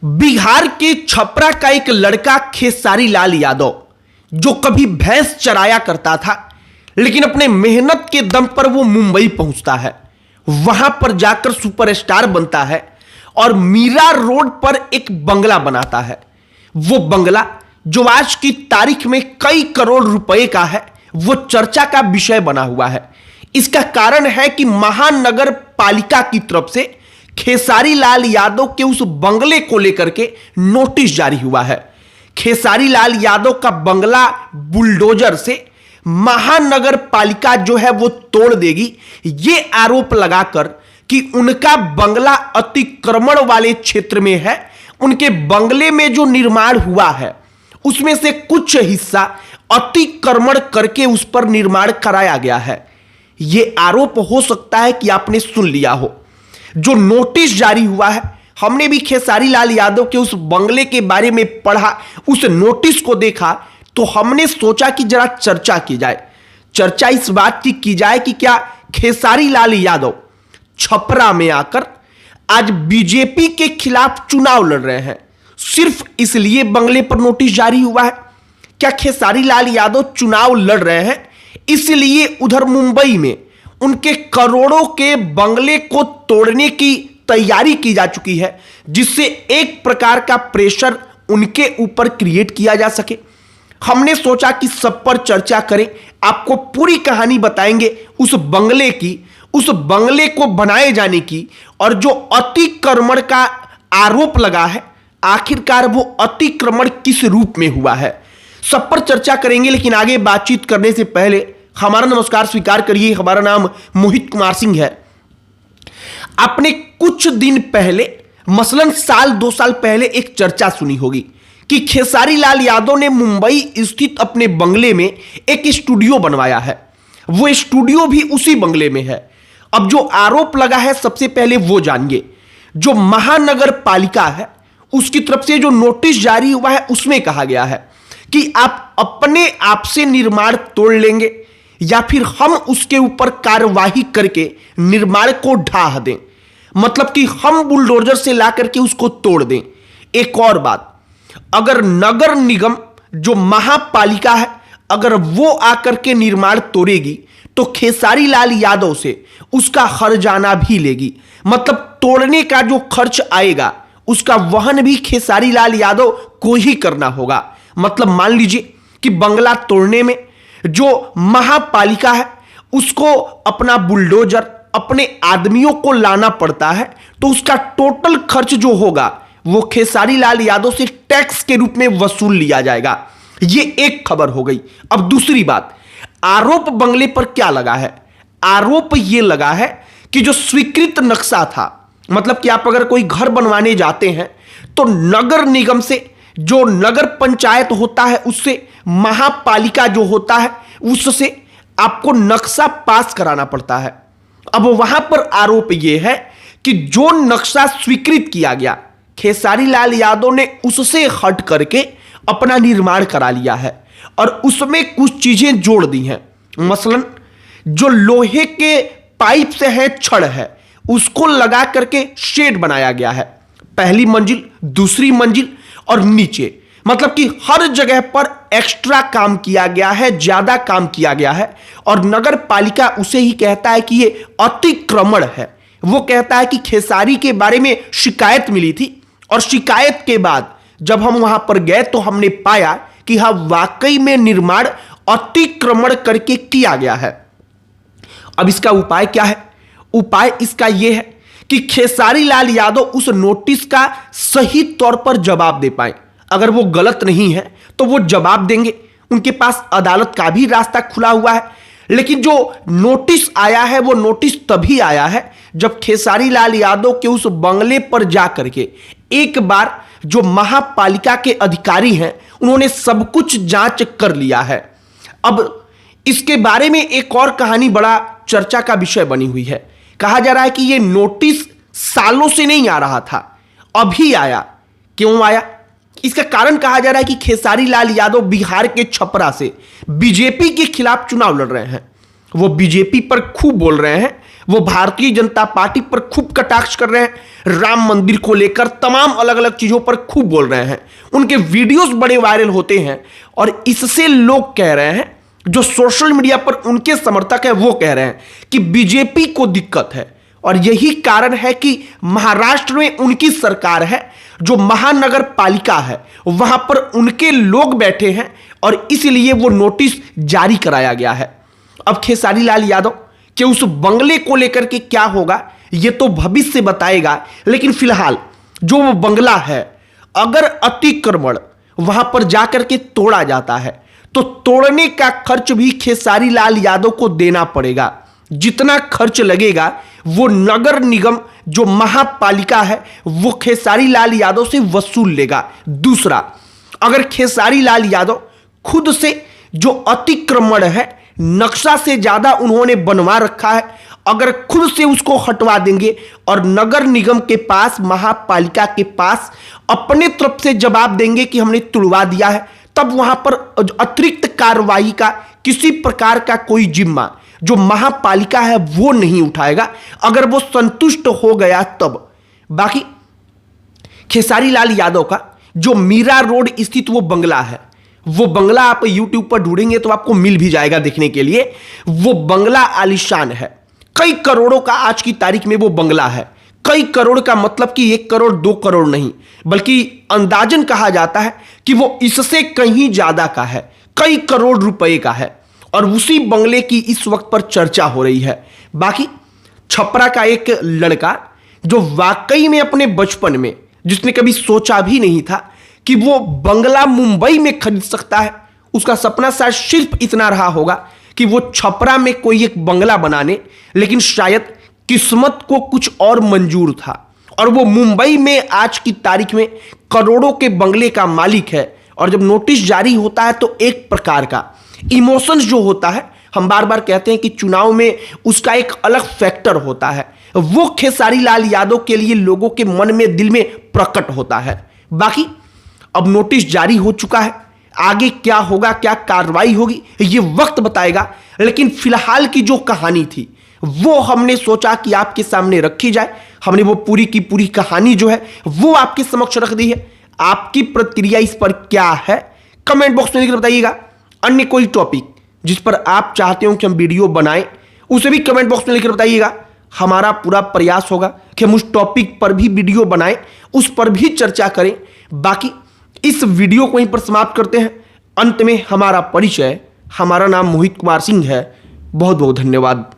बिहार के छपरा का एक लड़का खेसारी लाल यादव जो कभी भैंस चराया करता था, लेकिन अपने मेहनत के दम पर वो मुंबई पहुंचता है। वहां पर जाकर सुपरस्टार बनता है और मीरा रोड पर एक बंगला बनाता है। वो बंगला जो आज की तारीख में कई करोड़ रुपए का है, वो चर्चा का विषय बना हुआ है। इसका कारण है कि महानगर पालिका की तरफ से खेसारी लाल यादव के उस बंगले को लेकर के नोटिस जारी हुआ है। खेसारी लाल यादव का बंगला बुलडोजर से महानगर पालिका जो है वो तोड़ देगी, ये आरोप लगाकर कि उनका बंगला अतिक्रमण वाले क्षेत्र में है। उनके बंगले में जो निर्माण हुआ है उसमें से कुछ हिस्सा अतिक्रमण करके उस पर निर्माण कराया गया है। यह आरोप हो सकता है कि आपने सुन लिया हो। जो नोटिस जारी हुआ है, हमने भी खेसारी लाल यादव के उस बंगले के बारे में पढ़ा, उस नोटिस को देखा, तो हमने सोचा कि जरा चर्चा की जाए। चर्चा इस बात की जाए कि क्या खेसारी लाल यादव छपरा में आकर आज बीजेपी के खिलाफ चुनाव लड़ रहे हैं, सिर्फ इसलिए बंगले पर नोटिस जारी हुआ है? क्या खेसारी लाल यादव चुनाव लड़ रहे हैं इसलिए उधर मुंबई में उनके करोड़ों के बंगले को तोड़ने की तैयारी की जा चुकी है, जिससे एक प्रकार का प्रेशर उनके ऊपर क्रिएट किया जा सके? हमने सोचा कि सब पर चर्चा करें, आपको पूरी कहानी बताएंगे उस बंगले की, उस बंगले को बनाए जाने की, और जो अतिक्रमण का आरोप लगा है, आखिरकार वो अतिक्रमण किस रूप में हुआ है, सब पर चर्चा करेंगे। लेकिन आगे बातचीत करने से पहले हमारा नमस्कार स्वीकार करिए। हमारा नाम मोहित कुमार सिंह है। आपने कुछ दिन पहले, मसलन साल 2 साल पहले, एक चर्चा सुनी होगी कि खेसारी लाल यादव ने मुंबई स्थित अपने बंगले में एक स्टूडियो बनवाया है। वो स्टूडियो भी उसी बंगले में है। अब जो आरोप लगा है, सबसे पहले वो जानिए। जो महानगर पालिका है उसकी तरफ से जो नोटिस जारी हुआ है, उसमें कहा गया है कि आप अपने आप से निर्माण तोड़ लेंगे या फिर हम उसके ऊपर कार्यवाही करके निर्माण को ढाह दें, मतलब कि हम बुलडोजर से ला करके उसको तोड़ दें। एक और बात, अगर नगर निगम जो महापालिका है, अगर वो आकर के निर्माण तोड़ेगी तो खेसारी लाल यादव से उसका हर्जाना भी लेगी। मतलब तोड़ने का जो खर्च आएगा उसका वहन भी खेसारी लाल यादव को ही करना होगा। मतलब मान लीजिए कि बंगला तोड़ने में जो महापालिका है उसको अपना बुलडोजर, अपने आदमियों को लाना पड़ता है, तो उसका टोटल खर्च जो होगा वो खेसारी लाल यादव से टैक्स के रूप में वसूल लिया जाएगा। ये एक खबर हो गई। अब दूसरी बात, आरोप बंगले पर क्या लगा है? आरोप ये लगा है कि जो स्वीकृत नक्शा था, मतलब कि आप अगर कोई घर बनवाने जाते हैं तो नगर निगम से, जो नगर पंचायत होता है उससे, महापालिका जो होता है उससे आपको नक्शा पास कराना पड़ता है। अब वहां पर आरोप यह है कि जो नक्शा स्वीकृत किया गया, खेसारी लाल यादव ने उससे हट करके अपना निर्माण करा लिया है और उसमें कुछ चीजें जोड़ दी हैं। मसलन जो लोहे के पाइप से है, छड़ है, उसको लगा करके शेड बनाया गया है। पहली मंजिल, दूसरी मंजिल और नीचे, मतलब कि हर जगह पर एक्स्ट्रा काम किया गया है, ज्यादा काम किया गया है। और नगर पालिका उसे ही कहता है कि यह अतिक्रमण है। वो कहता है कि खेसारी के बारे में शिकायत मिली थी और शिकायत के बाद जब हम वहां पर गए तो हमने पाया कि हाँ, वाकई में निर्माण अतिक्रमण करके किया गया है। अब इसका उपाय क्या है? उपाय इसका यह है कि खेसारी लाल यादव उस नोटिस का सही तौर पर जवाब दे पाए। अगर वो गलत नहीं है तो वो जवाब देंगे, उनके पास अदालत का भी रास्ता खुला हुआ है। लेकिन जो नोटिस आया है वो नोटिस तभी आया है जब खेसारी लाल यादव के उस बंगले पर जाकर के एक बार जो महापालिका के अधिकारी हैं उन्होंने सब कुछ जांच कर लिया है। अब इसके बारे में एक और कहानी बड़ा चर्चा का विषय बनी हुई है। कहा जा रहा है कि यह नोटिस सालों से नहीं आ रहा था, अभी आया। क्यों आया? इसका कारण कहा जा रहा है कि खेसारी लाल यादव बिहार के छपरा से बीजेपी के खिलाफ चुनाव लड़ रहे हैं। वो बीजेपी पर खूब बोल रहे हैं, वो भारतीय जनता पार्टी पर खूब कटाक्ष कर रहे हैं। राम मंदिर को लेकर तमाम अलग अलग चीजों पर खूब बोल रहे हैं। उनके वीडियोस बड़े वायरल होते हैं और इससे लोग कह रहे हैं, जो सोशल मीडिया पर उनके समर्थक है वो कह रहे हैं कि बीजेपी को दिक्कत है और यही कारण है कि महाराष्ट्र में उनकी सरकार है, जो महानगर पालिका है वहां पर उनके लोग बैठे हैं और इसलिए वो नोटिस जारी कराया गया है। अब खेसारी लाल यादव के उस बंगले को लेकर के क्या होगा ये तो भविष्य बताएगा, लेकिन फिलहाल जो वो बंगला है, अगर अतिक्रमण वहां पर जाकर के तोड़ा जाता है तो तोड़ने का खर्च भी खेसारी लाल यादव को देना पड़ेगा। जितना खर्च लगेगा वो नगर निगम जो महापालिका है वो खेसारी लाल यादव से वसूल लेगा। दूसरा, अगर खेसारी लाल यादव खुद से जो अतिक्रमण है नक्शा से ज्यादा उन्होंने बनवा रखा है, अगर खुद से उसको हटवा देंगे और नगर निगम के पास, महापालिका के पास अपने तरफ से जवाब देंगे कि हमने तुड़वा दिया है, तब वहां पर अतिरिक्त कार्रवाई का किसी प्रकार का कोई जिम्मा जो महापालिका है वो नहीं उठाएगा, अगर वो संतुष्ट हो गया तब। बाकी खेसारी लाल यादव का जो मीरा रोड स्थित वो बंगला है, वो बंगला आप YouTube पर ढूंढेंगे तो आपको मिल भी जाएगा देखने के लिए। वो बंगला आलीशान है, कई करोड़ों का आज की तारीख में वो बंगला है। कई करोड़ का मतलब कि 1 करोड़ 2 करोड़ नहीं, बल्कि अंदाजन कहा जाता है कि वो इससे कहीं ज्यादा का है, कई करोड़ रुपए का है और उसी बंगले की इस वक्त पर चर्चा हो रही है। बाकी छपरा का एक लड़का जो वाकई में अपने बचपन में, जिसने कभी सोचा भी नहीं था कि वो बंगला मुंबई में खरीद सकता है, उसका सपना शायद सिर्फ इतना रहा होगा कि वो छपरा में कोई एक बंगला बनाने, लेकिन शायद किस्मत को कुछ और मंजूर था और वो मुंबई में आज की तारीख में करोड़ों के बंगले का मालिक है। और जब नोटिस जारी होता है तो एक प्रकार का इमोशंस जो होता है, हम बार बार कहते हैं कि चुनाव में उसका एक अलग फैक्टर होता है, वो खेसारी लाल यादव के लिए लोगों के मन में, दिल में प्रकट होता है। बाकी अब नोटिस जारी हो चुका है, आगे क्या होगा, क्या कार्रवाई होगी ये वक्त बताएगा, लेकिन फिलहाल की जो कहानी थी वो हमने सोचा कि आपके सामने रखी जाए। हमने वो पूरी की पूरी कहानी जो है वो आपके समक्ष रख दी है। आपकी प्रतिक्रिया इस पर क्या है कमेंट बॉक्स में लिखकर बताइएगा। अन्य कोई टॉपिक जिस पर आप चाहते हो कि हम वीडियो बनाएं उसे भी कमेंट बॉक्स में लिखकर बताइएगा। हमारा पूरा प्रयास होगा कि हम उस टॉपिक पर भी वीडियो बनाएं, उस पर भी चर्चा करें। बाकी इस वीडियो को यहीं पर समाप्त करते हैं। अंत में हमारा परिचय, हमारा नाम मोहित कुमार सिंह है। बहुत बहुत धन्यवाद।